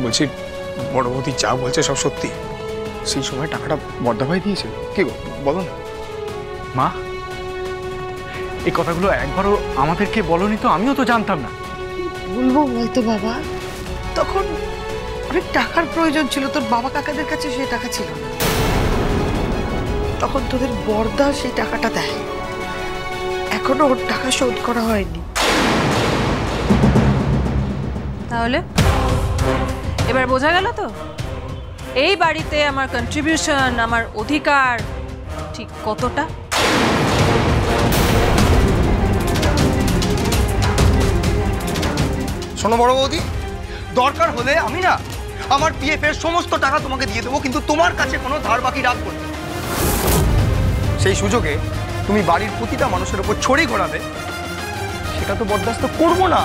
বলছি বড় বৌদি যা বলছে সব সত্যি? সেই সময় টাকাটা বর্দাভাই দিয়েছে? কি গো বলো না। মা, এই কথাগুলো একবারও আমাদেরকে বলনি তো, আমিও তো জানতাম না। বলবো বলতো বাবা, তখন অনেক টাকার প্রয়োজন ছিল, তোর বাবা কাকাদের কাছে সেই টাকা ছিল না। তখন তোদের বর্দা সেই টাকাটা দেয়, এখনো ওর টাকা শোধ করা হয়নি। তাহলে এবার বোঝা গেল তো এই বাড়িতে আমার কন্ট্রিবিউশন, আমার অধিকার ঠিক কতটা। শোনো বড় বৌদি, দরকার হলে আমি না আমার পিএফ এর সমস্ত টাকা তোমাকে দিয়ে দেবো, কিন্তু তোমার কাছে কোনো ধার বাকি রাখবো না। সেই সুযোগে তুমি বাড়ির প্রতিটা মানুষের উপর ছড়ি ঘোরাবে, সেটা তো বরদাস্ত করবো না।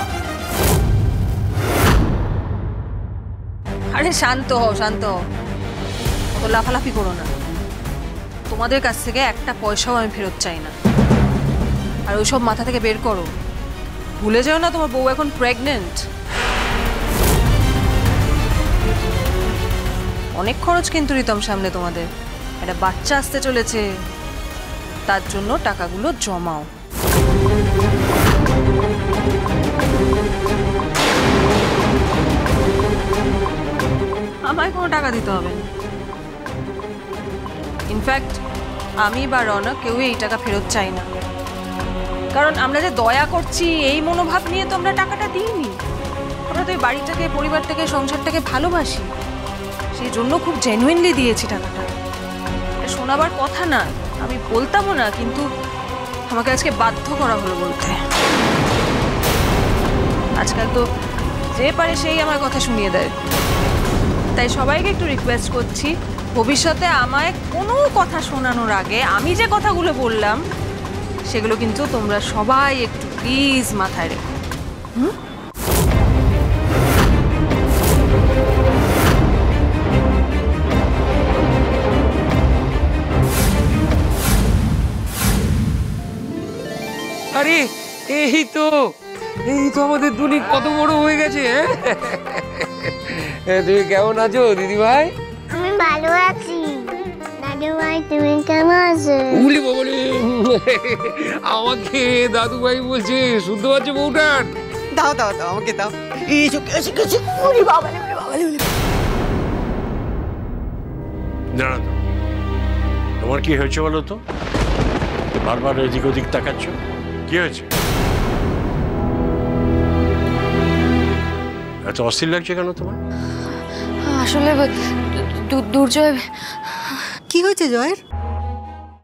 আরে শান্ত হও, শান্ত হও, তো লাফালাফি করো না। তোমাদের কাছ থেকে একটা পয়সাও আমি ফেরত চাই না। আর ওইসব মাথা থেকে বের করো, ভুলে যাও না তোমার বউ এখন প্রেগনেন্ট। অনেক খরচ কিন্তু রিতম সামনে তোমাদের, একটা বাচ্চা আসতে চলেছে, তার জন্য টাকাগুলো জমাও। আমায় কোনো টাকা দিতে হবে না। ইনফ্যাক্ট আমি বা রনক কেউই এই টাকা ফেরত চাই না, কারণ আমরা যে দয়া করছি এই মনোভাব নিয়ে তো আমরা টাকাটা দিইনি। আমরা তো এই বাড়িটাকে, পরিবারটাকে, সংসারটাকে ভালোবাসি, সেই জন্য খুব জেনুইনলি দিয়েছি টাকাটা। শোনাবার কথা না, আমি বলতামও না, কিন্তু আমাকে আজকে বাধ্য করা হলো বলতে। আজকাল তো যে পারে সেই আমার কথা শুনিয়ে দেয়। তাই সবাইকে একটু রিকোয়েস্ট করছি, ভবিষ্যতে আমায় কোনো কথা শোনানোর আগে আমি যে কথাগুলো বললাম সেগুলো কিন্তু তোমরা সবাই একটু প্লিজ মাথায় রেখো। আরে এই তো আমাদের দুনি কত বড় হয়ে গেছে। তুমি কেমন আছো দিদি ভাই? আমি ভালো আছি। দাদু ভাই তুমি কেমন আছো? উলি বাবারে, আমাকে দাদু ভাই বলছে, শুনতে পাচ্ছ বউটার? দাও দাও দাও, আমাকে দাও। এসো এসো এসো। ওরে বাবা রে, বাবা রে। দাঁড়া, তোমার কি হয়েছে বলো তো? বারবার এদিক ওদিক তাকাচ্ছ, কি হয়েছে? এত অস্থির লাগছে কেন তোমার? আসলে দুর্জয়। কি হয়েছে জয়ের?